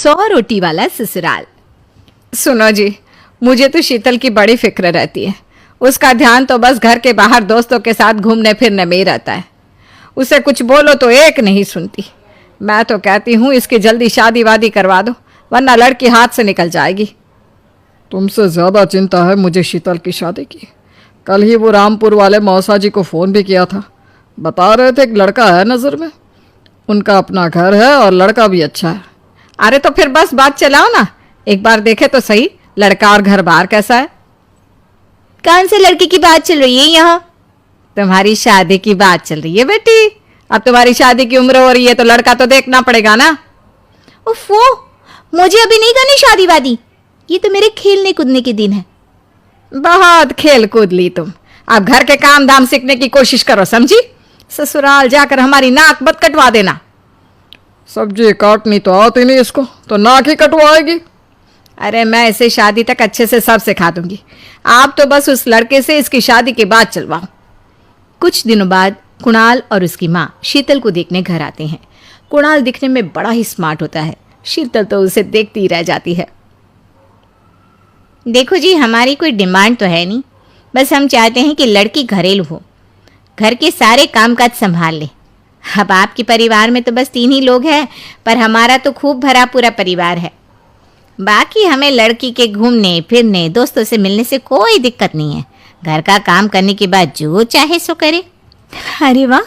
100 रोटी वाला ससुराल। सुनो जी, मुझे तो शीतल की बड़ी फिक्र रहती है। उसका ध्यान तो बस घर के बाहर दोस्तों के साथ घूमने फिरने में ही रहता है। उसे कुछ बोलो तो एक नहीं सुनती। मैं तो कहती हूँ इसकी जल्दी शादी वादी करवा दो, वरना लड़की हाथ से निकल जाएगी। तुमसे ज़्यादा चिंता है मुझे शीतल की शादी की। कल ही वो रामपुर वाले मौसा जी को फ़ोन भी किया था। बता रहे थे एक लड़का है नज़र में। उनका अपना घर है और लड़का भी अच्छा है। अरे तो फिर बस बात चलाओ ना, एक बार देखे तो सही लड़का और घर बार कैसा है। कौन से लड़के की बात चल रही है यहाँ? तुम्हारी शादी की बात चल रही है बेटी। अब तुम्हारी शादी की उम्र हो रही है तो लड़का तो देखना पड़ेगा ना। उफ़ो, मुझे अभी नहीं करनी शादी वादी। ये तो मेरे खेलने कूदने के दिन है। बहुत खेल कूद ली तुम। अब घर के काम धाम सीखने की कोशिश करो, समझी? ससुराल जाकर हमारी नाक मत कटवा देना। सब्जी काटनी तो आती नहीं इसको, तो नाक ही कटवाएगी। अरे मैं इसे शादी तक अच्छे से सब सिखा दूंगी। आप तो बस उस लड़के से इसकी शादी के बाद चलवाओ। कुछ दिनों बाद कुणाल और उसकी माँ शीतल को देखने घर आते हैं। कुणाल दिखने में बड़ा ही स्मार्ट होता है। शीतल तो उसे देखती ही रह जाती है। देखो जी, हमारी कोई डिमांड तो है नहीं, बस हम चाहते हैं कि लड़की घरेलू हो, घर के सारे कामकाज संभाल ले। अब आपके परिवार में तो बस 3 ही लोग हैं, पर हमारा तो खूब भरा पूरा परिवार है। बाकी हमें लड़की के घूमने फिरने दोस्तों से मिलने से कोई दिक्कत नहीं है। घर का काम करने के बाद जो चाहे सो करे। अरे वाह,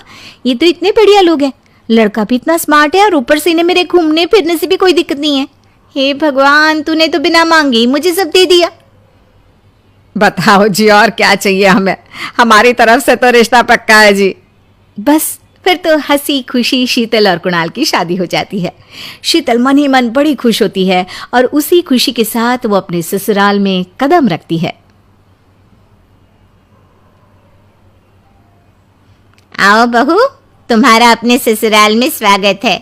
ये तो इतने बढ़िया लोग हैं। लड़का भी इतना स्मार्ट है और ऊपर से इन्हें मेरे घूमने फिरने से भी कोई दिक्कत नहीं है। हे भगवान, तूने तो बिना मांगे ही मुझे सब दे दिया। बताओ जी, और क्या चाहिए हमें? हमारी तरफ से तो रिश्ता पक्का है जी। बस फिर तो हंसी खुशी शीतल और कुणाल की शादी हो जाती है। शीतल मन ही मन बड़ी खुश होती है और उसी खुशी के साथ वो अपने ससुराल में कदम रखती है। आओ बहू, तुम्हारा अपने ससुराल में स्वागत है।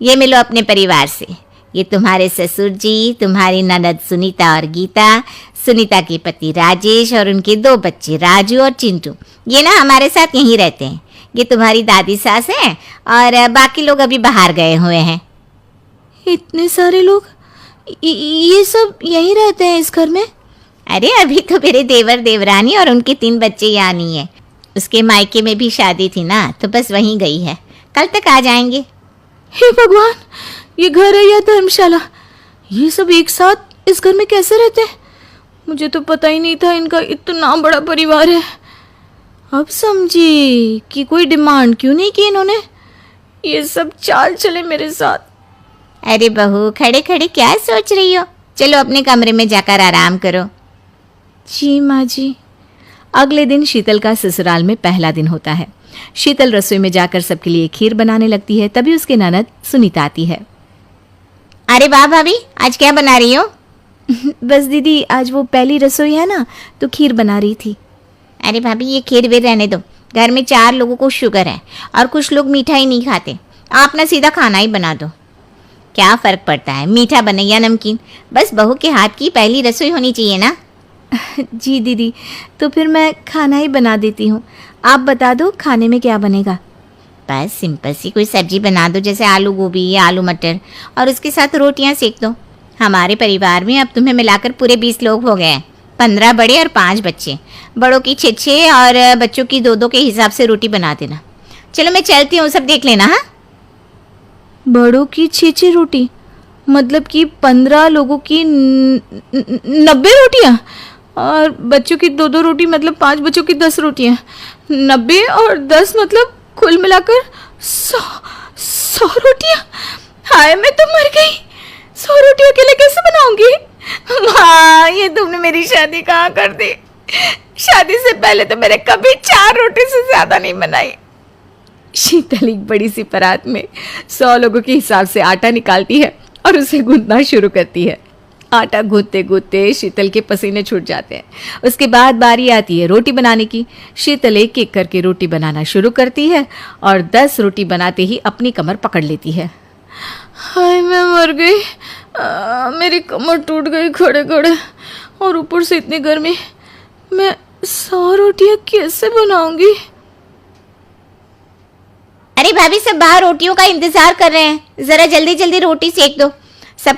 ये मिलो अपने परिवार से। ये तुम्हारे ससुर जी, तुम्हारी ननद सुनीता और गीता, सुनीता के पति राजेश और उनके 2 बच्चे राजू और चिंटू। ये ना हमारे साथ यहीं रहते हैं। ये तुम्हारी दादी सास है और बाकी लोग अभी बाहर गए हुए हैं। इतने सारे लोग, ये सब यहीं रहते हैं इस घर में? अरे अभी तो मेरे देवर देवरानी और उनके 3 बच्चे यहाँ नहीं है। उसके मायके में भी शादी थी ना, तो बस वहीं गई है। कल तक आ जाएंगे। हे भगवान, ये घर है या धर्मशाला? ये सब एक साथ इस घर में कैसे रहते हैं? मुझे तो पता ही नहीं था इनका इतना बड़ा परिवार है। अब समझी कि कोई डिमांड क्यों नहीं की इन्होंने। ये सब चाल चले मेरे साथ। अरे बहू, खड़े खड़े क्या सोच रही हो? चलो अपने कमरे में जाकर आराम करो। जी माँ जी। अगले दिन शीतल का ससुराल में पहला दिन होता है। शीतल रसोई में जाकर सबके लिए खीर बनाने लगती है। तभी उसके ननद सुनीता आती है। अरे वाह भाभी, आज क्या बना रही हो? बस दीदी, आज वो पहली रसोई है ना, तो खीर बना रही थी। अरे भाभी, ये खीर वीर रहने दो। घर में 4 लोगों को शुगर है और कुछ लोग मीठा ही नहीं खाते। आप ना सीधा खाना ही बना दो। क्या फ़र्क पड़ता है मीठा बने या नमकीन? बस बहू के हाथ की पहली रसोई होनी चाहिए ना। जी दीदी, तो फिर मैं खाना ही बना देती हूँ। आप बता दो खाने में क्या बनेगा? बस सिंपल सी कोई सब्जी बना दो, जैसे आलू गोभी या आलू मटर, और उसके साथ रोटियां सेक दो। हमारे परिवार में अब तुम्हें मिलाकर पूरे 20 लोग हो गए हैं। 15 बड़े और 5 बच्चे। बड़ों की 6 और बच्चों की 2 के हिसाब से रोटी बना देना। चलो मैं चलती हूँ, सब देख लेना। हाँ, बड़ों की 6 रोटी मतलब कि 15 लोगों की 90 रोटियाँ, और बच्चों की 2 रोटी मतलब 5 बच्चों की 10 रोटियाँ। 90 और 10 मतलब कुल मिलाकर 100 रोटियाँ। हाय, मैं तो मर गई। 100 रोटी अकेले कैसे बनाऊंगी? माँ, ये तुमने मेरी शादी कहाँ कर दी? शादी से पहले तो मैंने कभी 4 रोटी से ज्यादा नहीं बनाई। शीतल एक बड़ी सी परात में 100 लोगों के हिसाब से आटा निकालती है और उसे गूंथना शुरू करती है। आटा गूंथते गूंथते शीतल के पसीने छूट जाते हैं। उसके बाद बारी आती है रोटी बनाने की। शीतल एक एक करके रोटी बनाना शुरू करती है और 10 रोटी बनाते ही अपनी कमर पकड़ लेती है। हाय, मैं मर गई। मेरी कमर टूट गई खड़े खड़े, और ऊपर से इतनी गर्मी। मैं 100 रोटियां कैसे बनाऊंगी? अरे भाभी, सब बाहर रोटियों का इंतजार कर रहे हैं। जरा जल्दी जल्दी रोटी सेक दो। सब